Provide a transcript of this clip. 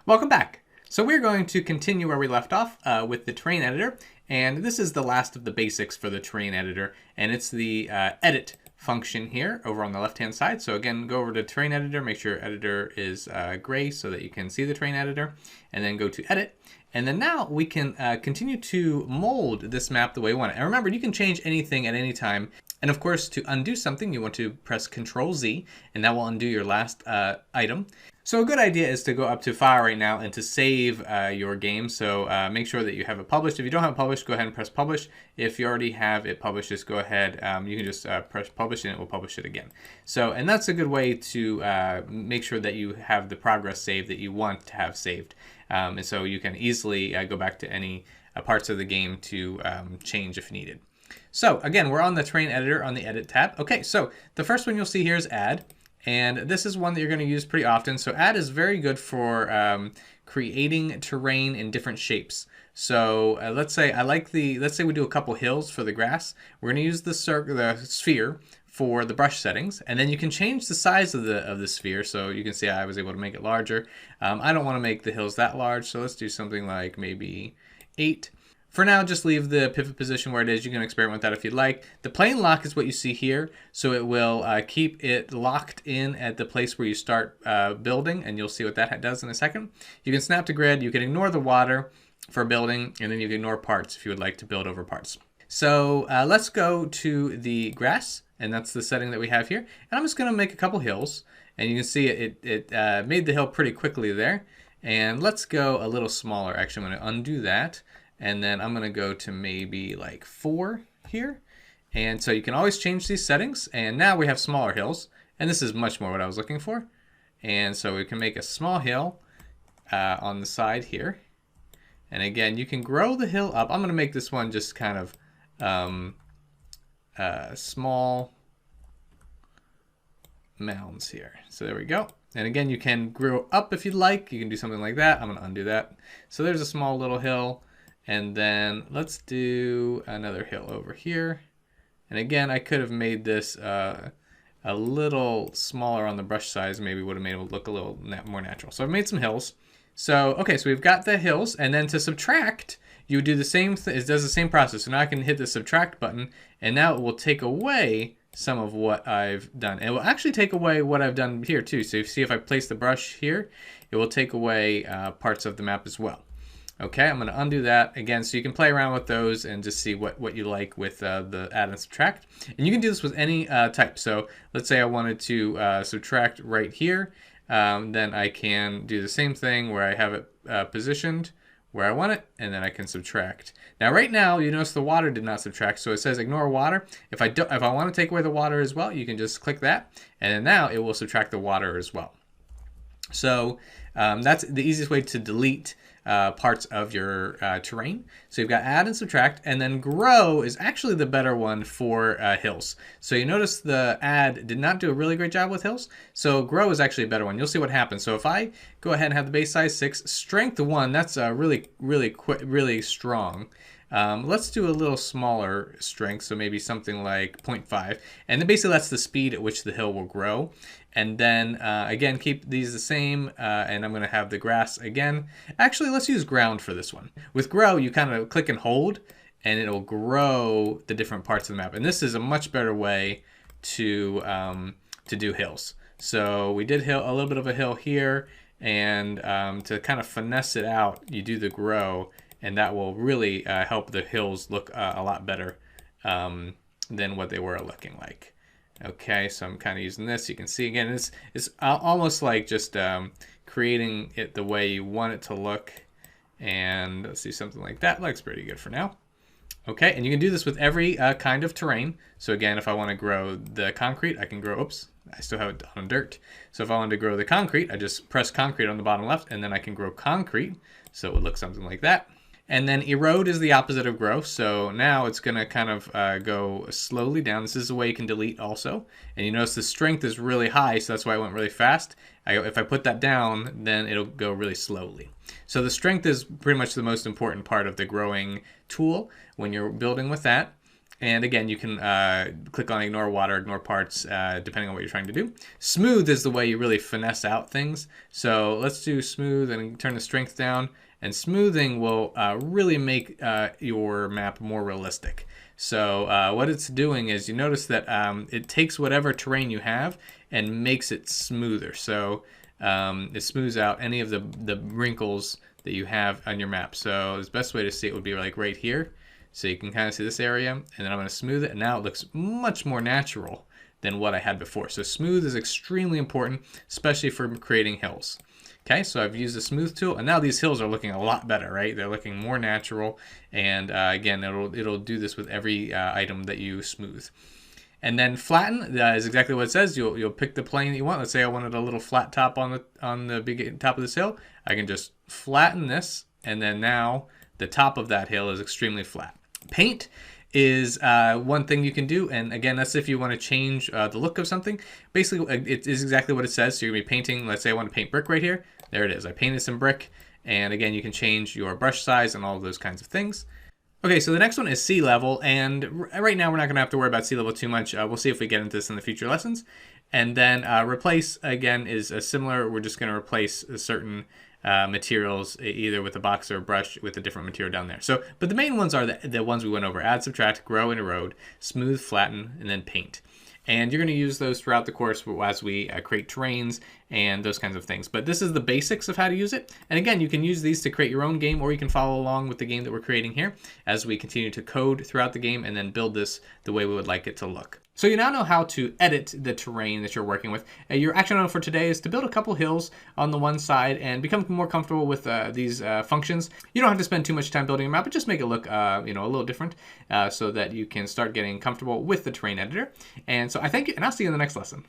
Welcome back. So we're going to continue where we left off with the terrain editor, and this is the last of the basics for the terrain editor, and it's the edit function here over on the left hand side. So again, go over to terrain editor, make sure your editor is gray so that you can see the terrain editor, and then go to edit. And then now we can continue to mold this map the way we want it. And remember, you can change anything at any time. And of course, to undo something, you want to press Control Z, and that will undo your last item. So a good idea is to go up to File right now and to save your game. So make sure that you have it published. If you don't have it published, go ahead and press Publish. If you already have it published, just go ahead. You can just press Publish and it will publish it again. So, and that's a good way to make sure that you have the progress saved that you want to have saved. And so you can easily go back to any parts of the game to change if needed. So again, we're on the terrain editor on the Edit tab. Okay, so the first one you'll see here is Add. And this is one that you're going to use pretty often. So add is very good for creating terrain in different shapes. So let's say we do a couple hills for the grass. We're going to use the sphere for the brush settings, and then you can change the size of the sphere. So you can see I was able to make it larger. I don't want to make the hills that large, so let's do something like maybe 8. For now, just leave the pivot position where it is. You can experiment with that if you'd like. The plane lock is what you see here. So it will keep it locked in at the place where you start building, and you'll see what that does in a second. You can snap to grid. You can ignore the water for building, and then you can ignore parts if you would like to build over parts. So let's go to the grass, and that's the setting that we have here. And I'm just going to make a couple hills, and you can see it made the hill pretty quickly there. And let's go a little smaller. Actually, I'm going to undo that. And then I'm going to go to maybe like 4 here. And so you can always change these settings. And now we have smaller hills. And this is much more what I was looking for. And so we can make a small hill on the side here. And again, you can grow the hill up. I'm going to make this one just kind of small mounds here. So there we go. And again, you can grow up if you'd like. You can do something like that. I'm going to undo that. So there's a small little hill. And then let's do another hill over here. And again, I could have made this a little smaller on the brush size. Maybe would have made it look a little more natural. So I've made some hills. So, okay, so we've got the hills. And then to subtract, you would do the same thing. It does the same process. So now I can hit the subtract button. And now it will take away some of what I've done. And it will actually take away what I've done here too. So you see if I place the brush here, it will take away parts of the map as well. Okay, I'm going to undo that again, so you can play around with those and just see what you like with the add and subtract. And you can do this with any type. So let's say I wanted to subtract right here. Then I can do the same thing where I have it positioned where I want it, and then I can subtract. Now right now, you notice the water did not subtract, so it says ignore water. If I want to take away the water as well, you can just click that, and then now it will subtract the water as well. So that's the easiest way to delete parts of your terrain. So you've got add and subtract, and then grow is actually the better one for hills. So you notice the add did not do a really great job with hills, so grow is actually a better one. You'll see what happens. So if I go ahead and have the base size 6, strength 1, that's really strong. Let's do a little smaller strength, so maybe something like 0.5. And then basically that's the speed at which the hill will grow. And then, again, keep these the same, and I'm going to have the grass again. Actually, let's use ground for this one. With grow, you kind of click and hold, and it'll grow the different parts of the map. And this is a much better way to do hills. So we did a little bit of a hill here, and to kind of finesse it out, you do the grow, and that will really help the hills look a lot better than what they were looking like. Okay, so I'm kind of using this. You can see again, it's almost like just creating it the way you want it to look. And let's do something like that. Looks pretty good for now. Okay, and you can do this with every kind of terrain. So again, if I want to grow the concrete, I can grow, oops, I still have it on dirt. So if I wanted to grow the concrete, I just press concrete on the bottom left, and then I can grow concrete. So it would look something like that. And then erode is the opposite of grow. So now it's going to kind of go slowly down. This is the way you can delete also. And you notice the strength is really high, so that's why it went really fast. If I put that down, then it'll go really slowly. So the strength is pretty much the most important part of the growing tool when you're building with that. And again, you can click on ignore water, ignore parts, depending on what you're trying to do. Smooth is the way you really finesse out things. So let's do smooth and turn the strength down. And smoothing will really make your map more realistic. So what it's doing is you notice that it takes whatever terrain you have and makes it smoother. So it smooths out any of the wrinkles that you have on your map. So the best way to see it would be like right here. So you can kind of see this area, and then I'm going to smooth it, and now it looks much more natural than what I had before. So smooth is extremely important, especially for creating hills. Okay, so I've used the smooth tool, and now these hills are looking a lot better, right? They're looking more natural, and again, it'll do this with every item that you smooth. And then flatten is exactly what it says. You'll pick the plane that you want. Let's say I wanted a little flat top on the big top of this hill. I can just flatten this, and then now the top of that hill is extremely flat. Paint is one thing you can do, and again, that's if you want to change the look of something. Basically, it is exactly what it says. So you're gonna be painting. Let's say I want to paint brick right here. There it is. I painted some brick, and again, you can change your brush size and all of those kinds of things. Okay, so the next one is sea level, and right now we're not going to have to worry about sea level too much. We'll see if we get into this in the future lessons. And then replace, again, is similar. We're just going to replace certain materials, either with a box or a brush with a different material down there. So, but the main ones are the ones we went over: add, subtract, grow, and erode, smooth, flatten, and then paint. And you're going to use those throughout the course as we create terrains and those kinds of things. But this is the basics of how to use it. And again, you can use these to create your own game, or you can follow along with the game that we're creating here as we continue to code throughout the game and then build this the way we would like it to look. So you now know how to edit the terrain that you're working with. Your action item for today is to build a couple hills on the one side and become more comfortable with these functions. You don't have to spend too much time building a map, but just make it look a little different so that you can start getting comfortable with the terrain editor. And so I thank you, and I'll see you in the next lesson.